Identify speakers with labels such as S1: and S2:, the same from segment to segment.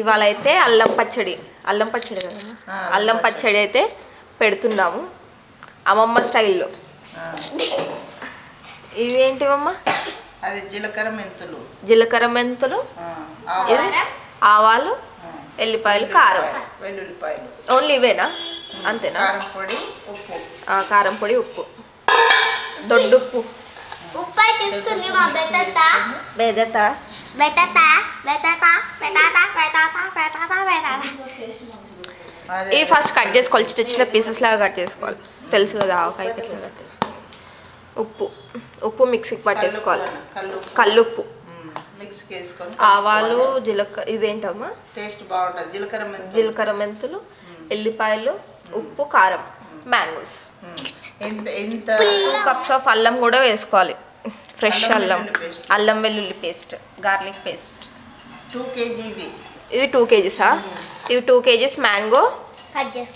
S1: ఇవాళ అయితే అల్లం పచ్చడి కదా, అల్లం పచ్చడి అయితే పెడుతున్నాము అమ్మమ్మ స్టైల్లో. ఇవేంటివమ్మ?
S2: అది జీలకర్ర
S1: మెంతులు, ఆవాలు, ఎల్లిపాయలు, కారం,
S2: వెల్లుల్లిపాయలు.
S1: ఓన్లీ ఇవేనా? అంతేనా? కారం పొడి, ఉప్పు, దొడ్డుప్పు. ఇవి ఫస్ట్ కట్ చేసుకోవాలి, చిన్న చిన్న పీసెస్ లాగా కట్ చేసుకోవాలి. తెలుసు కదా ఆవకాయకి ఎట్లా కట్ చేసుకోవాలి. ఉప్పు మిక్సీకి పట్టేసుకోవాలి. కల్లుప్పు, ఆవాలు, జీలకర్ర. ఇదేంటమ్మా?
S2: టేస్ట్ బాగుంటుంది.
S1: జీలకర్ర, మెంతులు, ఎల్లిపాయలు, ఉప్పు, కారం, మ్యాంగోస్. 2 కప్స్ ఆఫ్ అల్లం కూడా వేసుకోవాలి. ఫ్రెష్ అల్లం వెల్లుల్లి పేస్ట్, గార్లిక్ పేస్ట్.
S2: 2 kg
S1: ఇవి 2 kgs. ఇవి 2 kgs మ్యాంగో.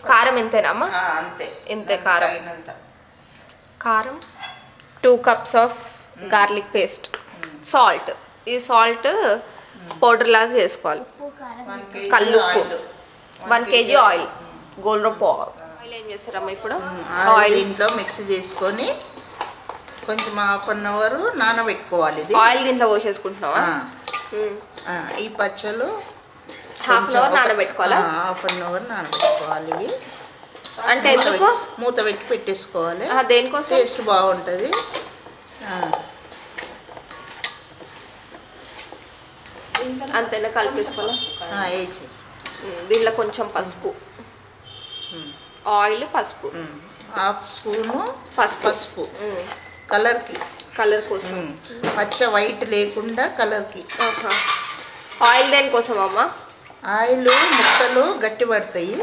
S1: కారం ఎంతేనమ్మా? ఇంతే కారం. 2 cups of garlic paste, salt. ఈ సాల్ట్ పౌడర్ లాగా చేసుకోవాలి. కల్లుప్పు, 1 kg ఆయిల్, గోల్డ్ ఆయిల్. ఏం చేస్తారమ్మా ఇప్పుడు?
S2: ఆయిల్ దీంట్లో మిక్స్ చేసుకొని కొంచెం 1/2 అవర్ నానబెట్టుకోవాలి. ఇది
S1: ఆయిల్ దీంట్లో పోసేసుకుంటున్నావా?
S2: ఈ పచ్చలు
S1: 1/2 అవర్ నానబెట్టుకోవాలా?
S2: 1/2 అవర్ నానబెట్టుకోవాలి. ఇవి
S1: అంటే ఎందుకు?
S2: మూత పెట్టి పెట్టేసుకోవాలి.
S1: దేనికోసం?
S2: టేస్ట్ బాగుంటుంది.
S1: అంతేనా? కలిపేసుకోవాలా?
S2: వేసి
S1: దీంట్లో కొంచెం పసుపు, ఆయిల్, పసుపు,
S2: 1/2 స్పూను పసుపు. కలర్ కోసం, పచ్చ వైట్ లేకుండా కలర్కి.
S1: ఆయిల్ దేనికోసం అమ్మా?
S2: ఆయిల్ ముక్కలు గట్టి పడతాయి,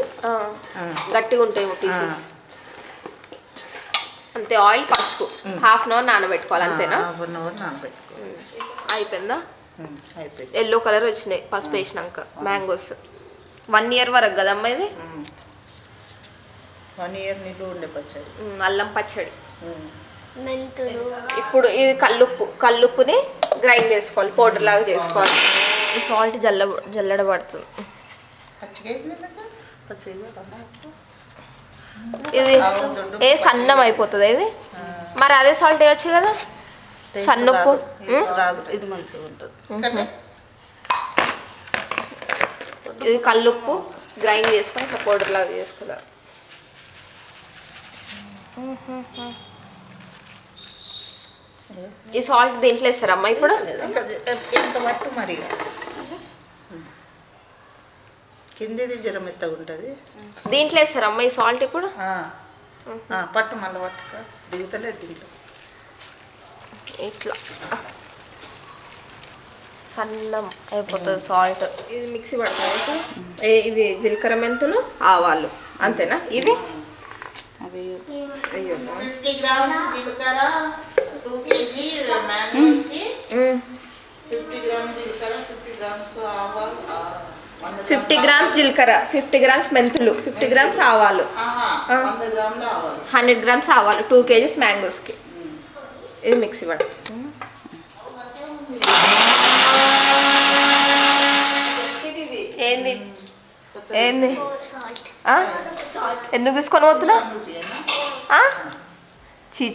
S1: గట్టిగా ఉంటాయి పీసెస్. అంతే. ఆయిల్, పసుపు 1/2 అవర్ నానబెట్టుకోవాలి. అంతేనా?
S2: 1/2 అవర్ నానబెట్టుకోవాలి.
S1: అయిపోయిందా?
S2: అయిపోయింది.
S1: ఎల్లో కలర్ వచ్చినాయి పసుపు వేసినాక. మ్యాంగోస్ 1 year వరకు కదమ్మా ఇది?
S2: 1 year నిల్వ ఉండే పచ్చడి,
S1: అల్లం పచ్చడి. ఇప్పుడు ఇది కల్లుప్పుని గ్రైండ్ చేసుకోవాలి, పౌడర్ లాగా చేసుకోవాలి. ఈ సాల్ట్ జల్లడబడుతుంది. ఇది సన్నం అయిపోతుంది ఇది. మరి అదే సాల్ట్ వేయచ్చు కదా, సన్నుప్పు.
S2: ఇది మంచిగా ఉంటుంది.
S1: ఇది కల్లుప్పు గ్రైండ్ చేసుకొని ఇట్లా పౌడర్ లాగా చేసుకున్నారు. ఈ సాల్ట్ దీంట్లో వేస్తారమ్మా ఇప్పుడు?
S2: ఎంత పట్టు మరి, కిందిది జర మెత్తగా ఉంటుంది.
S1: దీంట్లో వేస్తారమ్మా ఈ సాల్ట్ ఇప్పుడు?
S2: పట్టు మళ్ళీ పట్టుక దిగుతలేదు దీంట్లో.
S1: ఇట్లా సన్నం అయిపోతుంది సాల్ట్. ఇది మిక్సీ పడతాయి. ఇవి జీలకర్ర, మెంతులు, ఆవాలు. అంతేనా? ఇవి
S2: 50 grams జీలకర్ర, 2 kg మ్యాంగోస్కి 50 grams జీలకర్ర, 50 grams ఆవాలు,
S1: 50 grams జీలకర్ర, 50 grams మెంతులు, 50 grams ఆవాలు,
S2: 100 grams ఆవాలు,
S1: 100 grams ఆవాలు, 2 kgs మ్యాంగోస్కి. ఇది మిక్సీ పడ. ఏంది ఏంది? ఎందుకు తీసుకొని పోతున్నా? చీ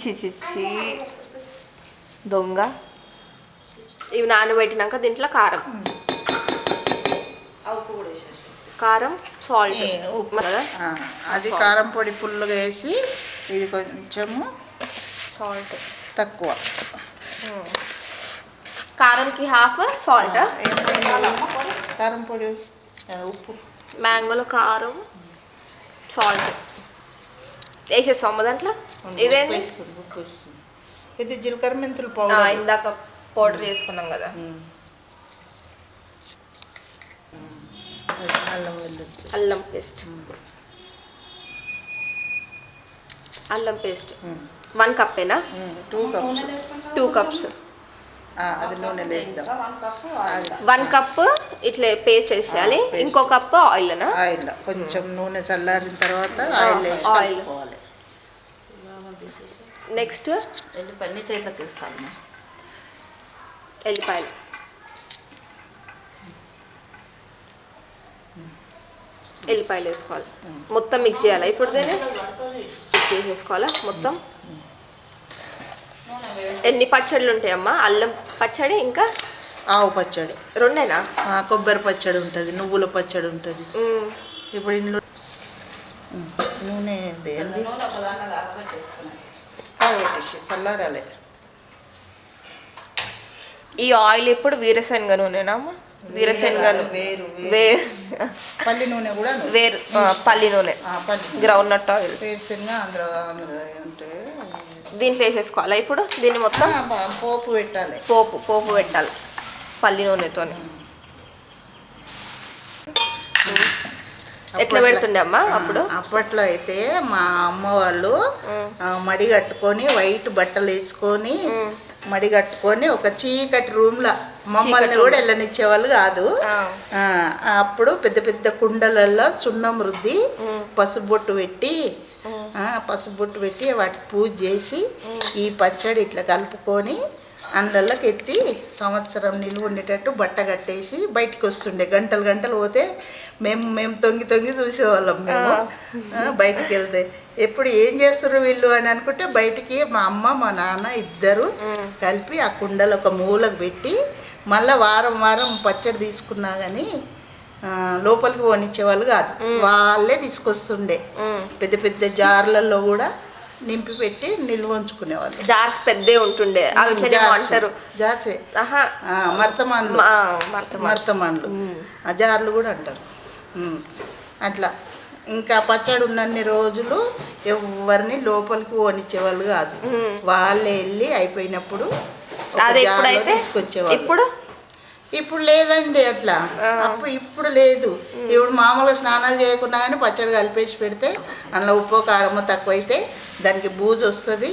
S1: దొంగ. ఇవి నానబెట్టినాక దీంట్లో కారం, సాల్ట్, ఉప్పు కదా.
S2: అది కారం పొడి ఫుల్గా వేసి, ఇది కొంచెము
S1: సాల్ట్
S2: తక్కువ.
S1: కారంకి 1/2 సాల్ట్.
S2: కారం పొడి, ఉప్పు,
S1: మ్యాంగోలో కారం, సాల్ట్ వేసేస్తాము దాంట్లో. ఇదేంటి?
S2: ఉప్పు వేస్తుంది. ఇది జీలకర్ర మెంతులు పౌడర్,
S1: ఇందాక పౌడర్ వేసుకున్నాం కదా. అల్లం పేస్ట్, 1 కప్పేనా? 2 కప్స్.
S2: అది నూనె వేద్దాం.
S1: 1 కప్ ఇట్లా పేస్ట్ వేసేయాలి. ఇంకో కప్ ఆయిల్.
S2: కొంచెం నూనె చల్లారిన తర్వాత ఆయిల్.
S1: నెక్స్ట్
S2: ఎల్లిపాయలు చేతిలోకి వేస్తాను.
S1: ఎల్లిపాయలు ఎల్లిపాయలు వేసుకోవాలి. మొత్తం మిక్స్ చేయాలి. ఇప్పుడు దీన్ని మిక్స్ చేసేసుకోవాలా మొత్తం. ఎన్ని పచ్చళ్ళు ఉంటాయమ్మా? అల్లం పచ్చడి, ఇంకా
S2: ఆవు పచ్చడి
S1: రెండేనా?
S2: కొబ్బరి పచ్చడి ఉంటుంది, నువ్వుల పచ్చడి ఉంటుంది. ఇప్పుడు ఇందులో నూనె చల్లారాలే.
S1: ఈ ఆయిల్ ఇప్పుడు వీరశనగ నూనెనా అమ్మా? వీరశనగ
S2: పల్లి నూనె కూడా
S1: వేరు, పల్లి నూనె, గ్రౌండ్ నట్ ఆయిల్.
S2: వేరుశనగ అంటే
S1: దీంట్లో వేసేసుకోవాలా ఇప్పుడు? దీన్ని మొత్తం
S2: పోపు పెట్టాలి.
S1: పోపు పెట్టాలి పల్లి నూనెతోనే. ఎట్లా పెడుతుండే అమ్మా అప్పుడు?
S2: అప్పట్లో అయితే మా అమ్మ వాళ్ళు మడి కట్టుకొని వైట్ బట్టలు వేసుకొని మడి కట్టుకొని ఒక చీకటి రూమ్లో మమ్మల్ని కూడా వెళ్ళనిచ్చేవాళ్ళు కాదు. అప్పుడు పెద్ద పెద్ద కుండలలో సున్నం రుద్ది పసుబొట్టు పెట్టి వాటికి పూజ చేసి ఈ పచ్చడి ఇట్లా కలుపుకొని అందులోకి ఎత్తి సంవత్సరం నిలువ ఉండేటట్టు బట్ట కట్టేసి బయటికి వస్తుండే. గంటలు పోతే మేము తొంగి చూసేవాళ్ళం. మేము బయటికి వెళ్తే ఎప్పుడు ఏం చేస్తారు వీళ్ళు అని అనుకుంటే బయటికి మా అమ్మ మా నాన్న ఇద్దరు కలిపి ఆ కుండలు ఒక మూలకు పెట్టి మళ్ళీ వారం పచ్చడి తీసుకున్నా కానీ లోపలికి పోనిచ్చేవాళ్ళు కాదు. వాళ్ళే తీసుకొస్తుండే. పెద్ద పెద్ద జార్లలో కూడా నింపి పెట్టి నిల్వ ఉంచుకునేవాళ్ళు.
S1: జార్స్ పెద్దే ఉంటుండే.
S2: జార్సే మర్తమాన్లు ఆ జార్లు కూడా అంటారు. అట్లా ఇంకా పచ్చడి ఉన్నన్ని రోజులు ఎవరిని లోపలికి పోనిచ్చేవాళ్ళు కాదు. వాళ్ళే వెళ్ళి అయిపోయినప్పుడు తీసుకొచ్చేవాళ్ళు. ఇప్పుడు లేదండి అట్లా. ఇప్పుడు లేదు. ఇప్పుడు మామూలుగా స్నానాలు చేయకుండా కానీ పచ్చడి కలిపేసి పెడితే అందులో ఉప్పు కారము తక్కువైతే దానికి బూజు వస్తుంది.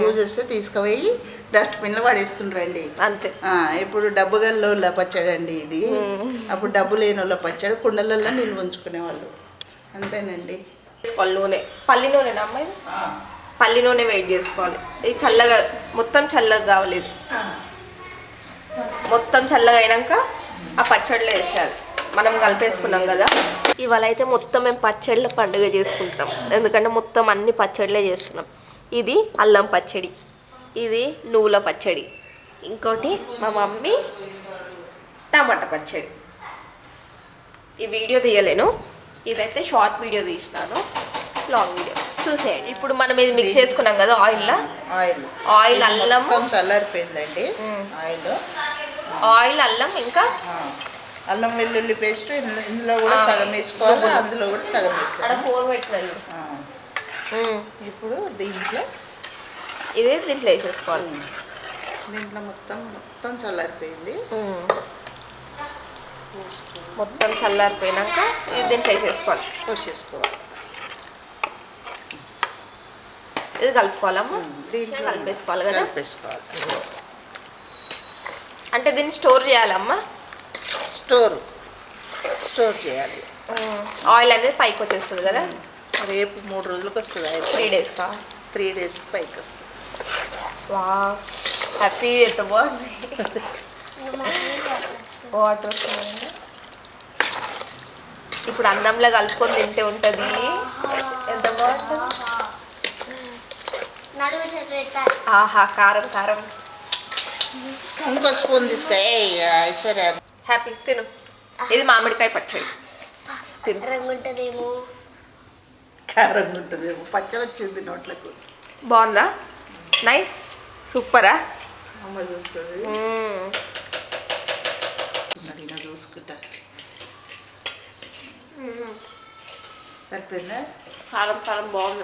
S2: బూజు వస్తే తీసుకుపోయి డస్ట్బిన్లో పడేస్తుండ్రండి
S1: అంతే.
S2: ఇప్పుడు డబ్బు గల్లోళ్ళ పచ్చడి అండి ఇది. అప్పుడు డబ్బు లేని వాళ్ళ పచ్చడి కుండలలో నిల్వ ఉంచుకునేవాళ్ళు. అంతేనండి.
S1: నూనె పల్లి నూనెనా అమ్మాయి? పల్లి నూనె వెయిట్ చేసుకోవాలి. ఇది చల్లగా మొత్తం చల్లగా కావలేదు. మొత్తం చల్లగా అయినాక ఆ పచ్చడిలో వేసేయాలి. మనం కలిపేసుకున్నాం కదా. ఇవాళ అయితే మొత్తం మేము పచ్చళ్ళ పండుగ చేసుకుంటాం. ఎందుకంటే మొత్తం అన్ని పచ్చళ్ళే చేస్తున్నాం. ఇది అల్లం పచ్చడి, ఇది నువ్వుల పచ్చడి, ఇంకోటి మా మమ్మీ టమాటా పచ్చడి. ఈ వీడియో తీయలేను, ఇదైతే షార్ట్ వీడియో తీసినాను, లాంగ్ వీడియో చూసేయండి. ఇప్పుడు మనం ఇది మిక్స్ చేసుకున్నాం కదా ఆయిల్ అల్లం
S2: చల్లారిపోయిందండి.
S1: ఆయిల్ అల్లం ఇంకా
S2: అల్లం వెల్లుల్లి పేస్ట్ ఇందులో కూడా సగం వేసుకోవాలి, అందులో కూడా సగం వేసుకోవాలి. ఇప్పుడు దీంట్లో
S1: వేసేసుకోవాలి.
S2: దీంట్లో మొత్తం చల్లారిపోయింది.
S1: మొత్తం చల్లారిపోయినాక దీంట్లో
S2: పోసేసుకోవాలి.
S1: ఇది కలుపుకోవాలమ్మా. దీంట్లో కలిపేసుకోవాలి కదా. అంటే దీన్ని స్టోర్ చేయాలమ్మా. స్టోర్ చేయాలి. ఆయిల్ అనేది పైకి వచ్చేస్తుంది కదా.
S2: రేపు 3 రోజులకు వస్తుంది.
S1: 3 డేస్కా?
S2: 3 డేస్కి పైకి వస్తుంది.
S1: హ్యాపీ. ఎంత బాగుంది. వాటర్ వస్తుంది. ఇప్పుడు అన్నంలో కలుపుకొని తింటే ఉంటుంది. ఎంత బాగుంటుంది. ఆహా, కారం.
S2: ఇంకో స్పూన్ తీసుకో ఐశ్వర్య.
S1: హ్యాపీ తిను. ఇది మామిడికాయ పచ్చడి.
S2: కారంగా ఉంటుందేమో. పచ్చ వచ్చింది నోట్లకు.
S1: బాగుందా? నైస్. సూపరా?
S2: అమ్మ చూస్తుంది. చూసుకుంటా. సరిపోయిందా? కారం బాగుంది.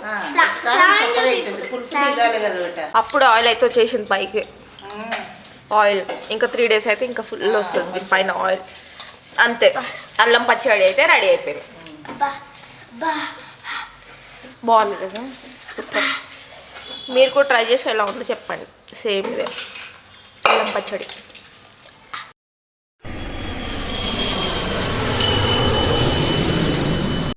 S1: అప్పుడు ఆయిల్ అయితే వచ్చేసింది పైకి. ఆయిల్ ఇంకా 3 డేస్ అయితే ఇంకా ఫుల్ వస్తుంది పైన ఆయిల్. అంతే. అల్లం పచ్చడి అయితే రెడీ అయిపోయింది. బాగుంది కదా. సూపర్. మీరు కూడా ట్రై చేసి ఎలా ఉందో చెప్పండి. సేమ్ ఇదే అల్లం పచ్చడి.